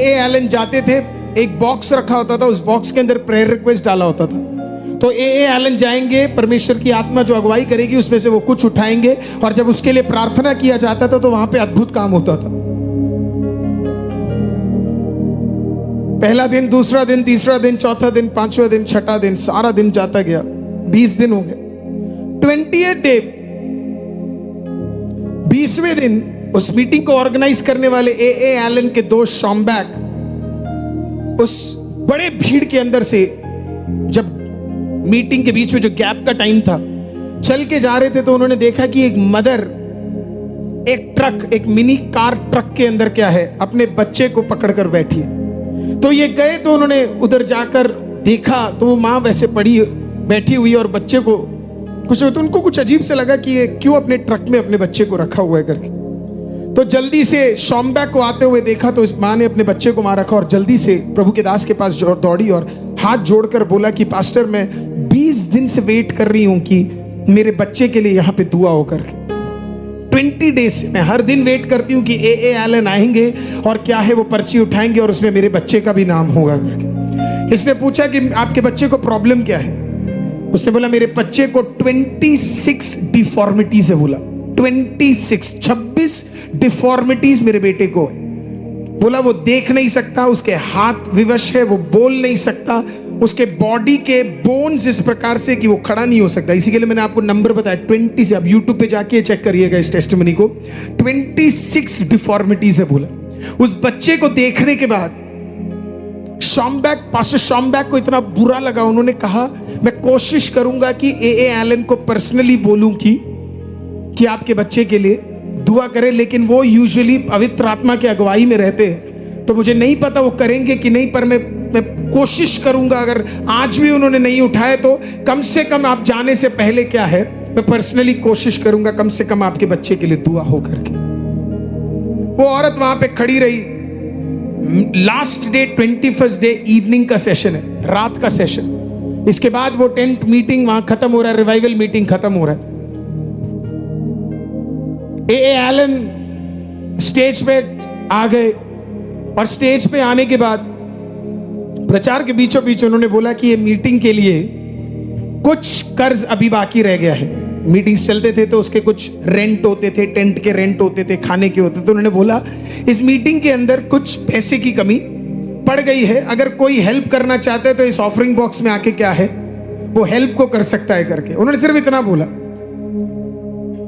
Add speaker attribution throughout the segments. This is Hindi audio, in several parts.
Speaker 1: एलन जाते थे, एक बॉक्स रखा होता था, उस बॉक्स के अंदर प्रेयर रिक्वेस्ट डाला होता था। तो एलन जाएंगे, परमेश्वर की आत्मा जो अगुवाई करेगी उसमें से वो कुछ उठाएंगे, और जब उसके लिए प्रार्थना किया जाता था तो वहां पे अद्भुत काम होता था। पहला दिन, दूसरा दिन, तीसरा दिन, चौथा दिन, पांचवा दिन, छठा दिन, सारा दिन जाता गया। 20 दिन हो गए। 20th डे, 20वें दिन, उस मीटिंग को ऑर्गेनाइज करने वाले एलन के दोस्त शॉम्बैक उस बड़े भीड़ के अंदर से, जब मीटिंग के बीच में जो गैप का टाइम था, चल के जा रहे थे तो उन्होंने देखा कि एक मदर एक ट्रक, एक मिनी कार ट्रक के अंदर क्या है, अपने बच्चे को पकड़कर बैठी है। तो ये गए तो उन्होंने उधर जाकर देखा तो वो माँ वैसे पड़ी बैठी हुई और बच्चे को कुछ, तो उनको कुछ अजीब से लगा कि ये क्यों अपने ट्रक में अपने बच्चे को रखा हुआ है करके। तो जल्दी से शॉम्बैक को आते हुए देखा तो इस माँ ने अपने बच्चे को वहां रखा और जल्दी से प्रभु के दास के पास दौड़ी और हाथ जोड़कर बोला कि पास्टर, मैं 20 दिन से वेट कर रही हूं कि मेरे बच्चे के लिए यहाँ पे दुआ हो करके। 20 डेज से मैं हर दिन वेट करती हूँ कि एलन आएंगे और क्या है वो पर्ची उठाएंगे और उसमें मेरे बच्चे का भी नाम होगा करके। इसने पूछा कि आपके बच्चे को प्रॉब्लम क्या है? उसने बोला मेरे बच्चे को 26 डिफॉर्मिटीज है। बोला 26 डिफॉर्मिटीज मेरे बेटे को है। बोला वो देख नहीं सकता, उसके हाथ विवश है, वो बोल नहीं सकता, उसके बॉडी के बोन्स इस प्रकार से कि वो खड़ा नहीं हो सकता। इसी के लिए मैंने आपको नंबर बताया 20 से। अब यूट्यूब पे जाके चेक करिएगा इस टेस्टिमनी को। 26 डिफॉर्मिटीज है। बोला उस बच्चे को देखने के बाद पास्टर शॉम्बैक को इतना बुरा लगा, उन्होंने कहा मैं कोशिश करूंगा कि एलन को पर्सनली बोलूं कि आपके बच्चे के लिए दुआ करें, लेकिन वो यूजुअली पवित्र आत्मा की अगुवाई में रहते हैं, तो मुझे नहीं पता वो करेंगे कि नहीं, पर मैं कोशिश करूंगा। अगर आज भी उन्होंने नहीं उठाए तो कम से कम आप जाने से पहले क्या है, मैं पर्सनली कोशिश करूंगा कम से कम आपके बच्चे के लिए दुआ हो करके। वो औरत वहां पे खड़ी रही। Last day 21st day evening का सेशन है, रात का सेशन। इसके बाद वो टेंट मीटिंग वहां खत्म हो रहा है, रिवाइवल मीटिंग खत्म हो रहा है। एलन स्टेज पे आ गए और स्टेज पे आने के बाद प्रचार के बीचों बीच उन्होंने बोला कि ये मीटिंग के लिए कुछ कर्ज अभी बाकी रह गया है। मीटिंग्स चलते थे तो उसके कुछ रेंट होते थे, टेंट के रेंट होते थे, खाने के होते थे। तो उन्होंने बोला इस मीटिंग के अंदर कुछ पैसे की कमी पड़ गई है, अगर कोई हेल्प करना चाहता है तो इस ऑफरिंग बॉक्स में आके क्या है वो हेल्प को कर सकता है करके। उन्होंने सिर्फ इतना बोला।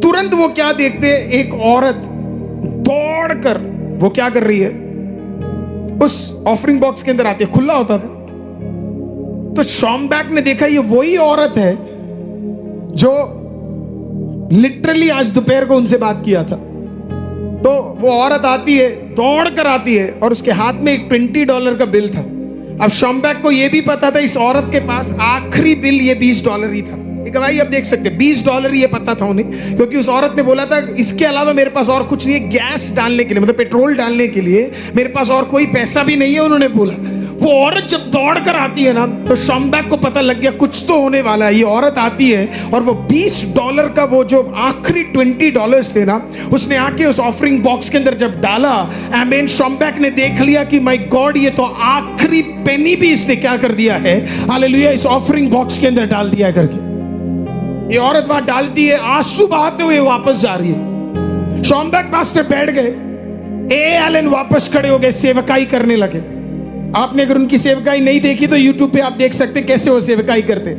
Speaker 1: तुरंत वो क्या देखते, एक औरत दौड़कर वो क्या कर रही है, उस ऑफरिंग बॉक्स के अंदर आती है, खुला होता था। तो शॉम्बैक ने देखा ये वही औरत है जो लिटरली आज दोपहर को उनसे बात किया था। तो वो औरत आती है, दौड़कर आती है और उसके हाथ में एक $20 का बिल था। अब शॉम्बैक को यह भी पता था इस औरत के पास आखिरी बिल ये $20 ही था। भाई अब देख सकते $20 ये पता था उन्हें, क्योंकि उस औरत ने बोला था इसके अलावा मेरे पास और कुछ नहीं है, गैस डालने के लिए, मतलब पेट्रोल डालने के लिए मेरे पास और कोई पैसा भी नहीं है, उन्होंने बोला। वो औरत जब दौड़कर आती है ना तो शॉम्बैक को पता लग गया कुछ तो होने वाला है। ये औरत आती है और वो $20 का वो जो आखिरी $20 थे ना, उसने आके उस ऑफरिंग बॉक्स के अंदर जब डाला, आमीन, शॉम्बैक ने देख लिया कि माय गॉड ये तो आखिरी पेनी भी इसने क्या कर दिया है, हालेलुया, इस ऑफरिंग बॉक्स के अंदर डाल दिया करके। ये औरत वहां डालती है, आंसू बहाते हुए वापस जा रही है। शॉम्बैक पास्टर बैठ गए, एलन वापस खड़े हो गए, सेवकाई करने लगे। आपने अगर उनकी सेवकाई नहीं देखी तो यूट्यूब पे आप देख सकते कैसे वो सेवकाई करते।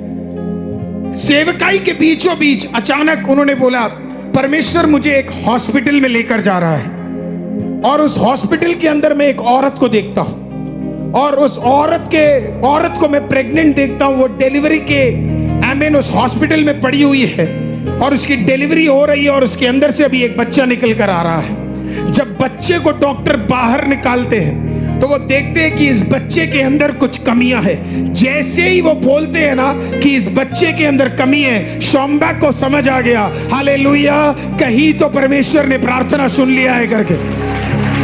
Speaker 1: सेवकाई के बीचों बीच अचानक उन्होंने बोला परमेश्वर मुझे एक हॉस्पिटल में लेकर जा रहा है और उस हॉस्पिटल के अंदर मैं एक औरत को देखता हूं और उस औरत को मैं प्रेग्नेंट देखता हूं। वो डिलीवरी के आमीन उस हॉस्पिटल में पड़ी हुई है और उसकी डिलीवरी हो रही है और उसके अंदर से अभी एक बच्चा निकल कर आ रहा है। जब बच्चे को डॉक्टर बाहर निकालते हैं तो वो देखते हैं कि इस बच्चे के अंदर कुछ कमियां हैं। जैसे ही वो बोलते हैं ना कि इस बच्चे के अंदर कमी है, शॉम्बैक को समझ आ गया, हालेलुया, कहीं तो परमेश्वर ने प्रार्थना सुन लिया है करके,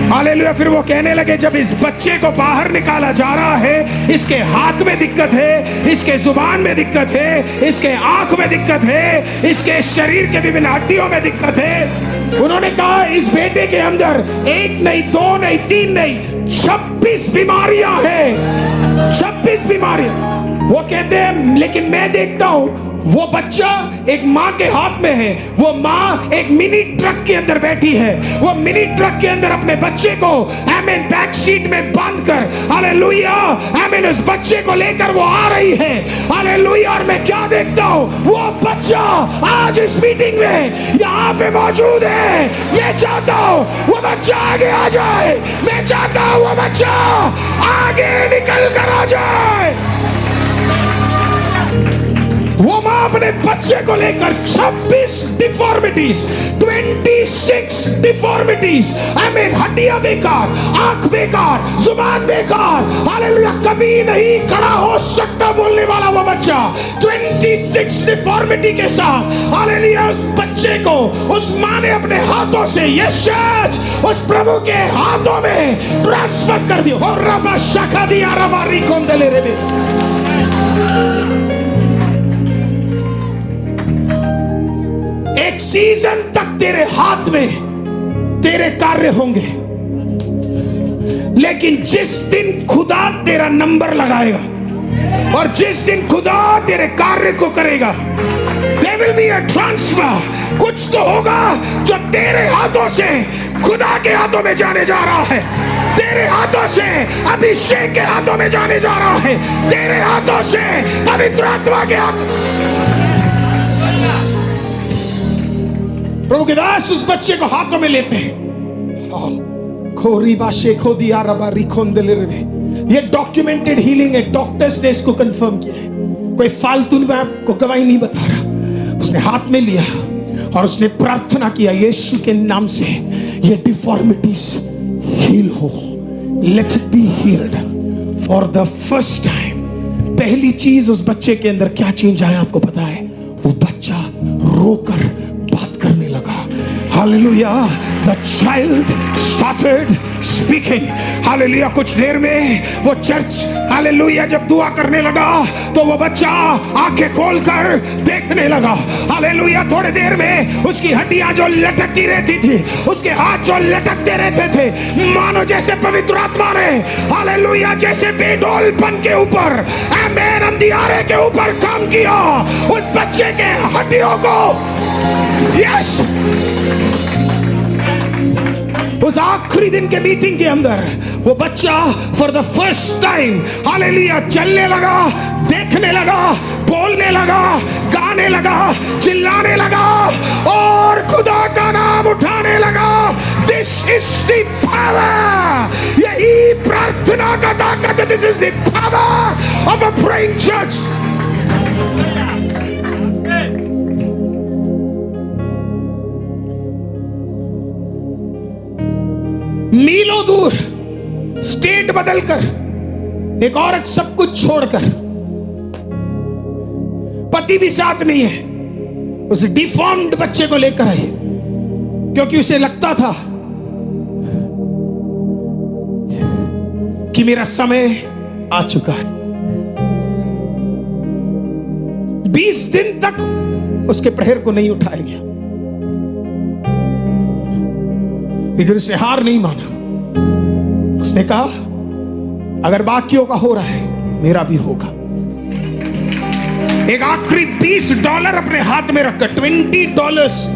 Speaker 1: हालेलुया। फिर वो कहने लगे जब इस बच्चे को बाहर निकाला जा रहा है, इसके हाथ में दिक्कत है, इसके जुबान में दिक्कत है, इसके आंख में दिक्कत है, इसके शरीर के विभिन्न हड्डियों में दिक्कत है, उन्होंने कहा इस बेटे के अंदर 1 नहीं 2 नहीं 3 नहीं 26 बीमारियां हैं, 26 बीमारियां। वो कहते हैं लेकिन मैं देखता हूं वो बच्चा एक माँ के हाथ में है, वो माँ एक मिनी ट्रक के अंदर बैठी है, वो मिनी ट्रक के अंदर अपने बच्चे को आमीन बैक सीट में बांध कर हालेलुया आमीन उस बच्चे को लेकर वो आ रही है हालेलुया। और मैं क्या देखता हूँ, वो बच्चा आज इस मीटिंग में यहाँ पे मौजूद है। मैं चाहता हूँ वो बच्चा आगे आ जाए, मैं चाहता हूँ वो बच्चा आगे निकल कर आ जाए। वो मां अपने बच्चे को लेकर 26 डिफॉर्मिटीज, 26 डिफॉर्मिटीज, आमीन, हड्डियां बेकार, आंख बेकार, जुबान बेकार, हालेलुया, कभी नहीं खड़ा हो सकता बोलने वाला वो बच्चा 26 डिफॉर्मिटी के साथ हालेलुया उस बच्चे को उस मां ने अपने हाथों से यशज उस प्रभु के हाथों में ट्रांसफर कर दिया। और रबा शाखा दिया रबारी कोंदले रे। एक सीजन तक तेरे हाथ में तेरे कार्य होंगे, लेकिन जिस दिन खुदा तेरा नंबर लगाएगा और जिस दिन खुदा तेरे कार्य को करेगा, there will be a transfer। कुछ तो होगा जो तेरे हाथों से खुदा के हाथों में जाने जा रहा है, तेरे हाथों से अभिषेक के हाथों में जाने जा रहा है, तेरे हाथों से पवित्र आत्मा के हाथ। प्रभु के दास उस बच्चे को हाथों में लेते हैं। खोरी बाशे खोदी आरबा रिखोंदले रे। ये डॉक्यूमेंटेड हीलिंग है, डॉक्टर्स ने इसको कंफर्म किया है, कोई फालतू में आपको गवाही नहीं बता रहा। उसने हाथ में लिया और उसने प्रार्थना किया यीशु के नाम से ये डिफॉर्मिटीज हील हो, let it be healed for the first time. पहली चीज उस बच्चे के अंदर क्या चेंज आया आपको पता है? वो बच्चा रोकर बात करने लगा। Hallelujah, the child started speaking. Hallelujah, कुछ देर में वो चर्च हालेलुया जब दुआ करने लगा तो वो बच्चा आंखें खोलकर देखने लगा। हालेलुया, थोड़ी देर में उसकी हड्डियां जो लटकती रहती थी, उसके हाथ जो लटकते रहते थे, मानो जैसे पवित्र आत्मा ने हालेलुया जैसे बेडौलपन के ऊपर आमीन अंधियारे के ऊपर काम किया उस बच्चे के हड्डियों को। यस, उस आखिरी दिन के मीटिंग के अंदर वो बच्चा for the first time hallelujah चलने लगा, देखने लगा, बोलने लगा, गाने लगा, चिल्लाने लगा और खुदा का नाम उठाने लगा। दिस इज द पावर, यही प्रार्थना का ताकत है। This is the power of a praying church. मीलों दूर स्टेट बदलकर एक औरत सब कुछ छोड़कर, पति भी साथ नहीं है, उस डिफॉर्म्ड बच्चे को लेकर आई क्योंकि उसे लगता था कि मेरा समय आ चुका है। 20 दिन तक उसके प्रहर को नहीं उठाया गया, लेकिन उसने हार नहीं माना। उसने कहा अगर बाकियों का हो रहा है मेरा भी होगा। एक आखिरी $20 अपने हाथ में रखकर, $20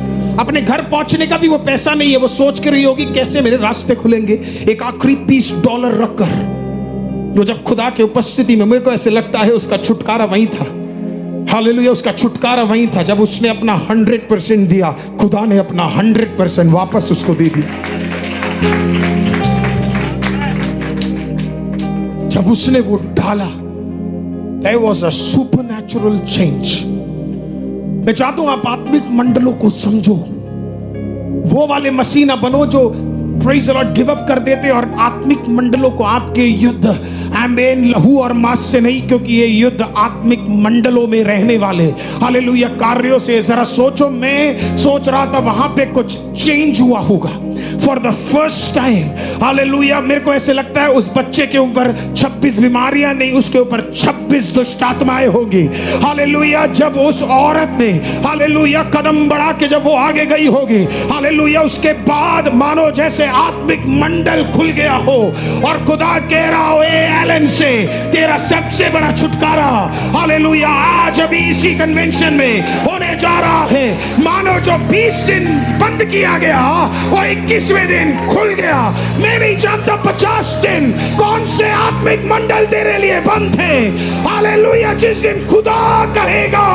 Speaker 1: अपने घर पहुंचने का भी वो पैसा नहीं है, वो सोच के रही होगी कैसे मेरे रास्ते खुलेंगे। एक आखिरी $20 रखकर, जो जब खुदा के उपस्थिति में, मेरे को ऐसे लगता है उसका छुटकारा वहीं था। हालेलुया, उसका छुटकारा वहीं था जब उसने अपना 100% दिया, खुदा ने अपना 100% वापस उसको दे दिया। जब उसने वो डाला, there was a supernatural change। मैं चाहता हूं आप आत्मिक मंडलों को समझो, वो वाले मसीना बनो जो praise the Lord give up कर देते और आत्मिक मंडलों को आपके युद्ध आमीन लहू और मांस से नहीं, क्योंकि ये युद्ध आत्मिक मंडलों में रहने वाले हालेलुया कार्यों से। जरा सोचो, मैं सोच रहा था वहां पे कुछ चेंज हुआ होगा, for the first time, hallelujah, मेरे को ऐसे लगता है उस बच्चे के ऊपर 26 बीमारियां नहीं, उसके ऊपर 26 दुष्ट आत्माएं होंगी। हालेलुया, जब उस औरत ने हालेलुया कदम बढ़ा के जब वो आगे गई होगी, हालेलुया, उसके बाद मानो जैसे आत्मिक मंडल खुल गया हो और खुदा कह रहा हो, ए एलन से तेरा सबसे बड़ा छुटकारा हालेलुया आज अभी इसी कन्वेंशन में होने जा रहा है। मानो जो 20 दिन बंद किया गया वो 21वें दिन खुल गया। मैं नहीं जानता 50 दिन कौन से आत्मिक मंडल तेरे लिए बंद थे। हालेलुया, जिस दिन खुदा कहेगा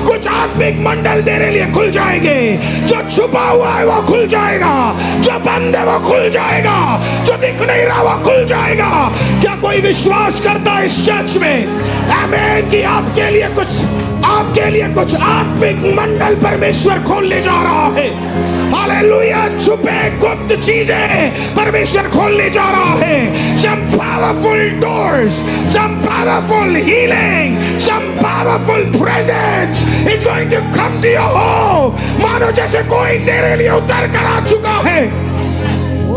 Speaker 1: कुछ आत्मिक मंडल तेरे लिए खुल जाएंगे। जो छुपा हुआ है वो खुल जाएगा, जो बंद है वो खुल जाएगा, जो दिख नहीं रहा वो खुल जाएगा। क्या कोई विश्वास करता है इस चर्च में आमीन कि आपके लिए कुछ आत्मिक मंडल परमेश्वर खोलने जा रहा है। हालेलुया, छुपे गुप्त चीजें परमेश्वर खोलने जा रहा है। some powerful doors, some powerful healing, some powerful presence is going to come to your home। मानो जैसे कोई तेरे लिए उतर कर आ चुका है।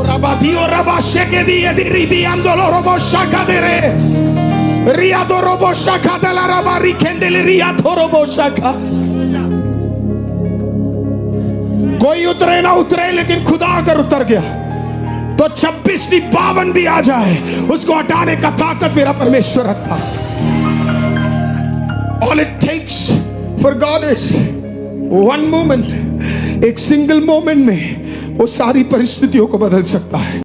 Speaker 1: Rabadio rabasheke di ediribi andolo robo shaka dere riado robo shaka della rabari kendele riado robo shaka। कोई उतरे ना उतरे, लेकिन खुदा अगर उतर गया तो 26 नहीं 52 भी आ जाए, उसको हटाने का ताकत मेरा परमेश्वर रखता। All it takes for God is one moment। एक सिंगल मोमेंट में वो सारी परिस्थितियों को बदल सकता है।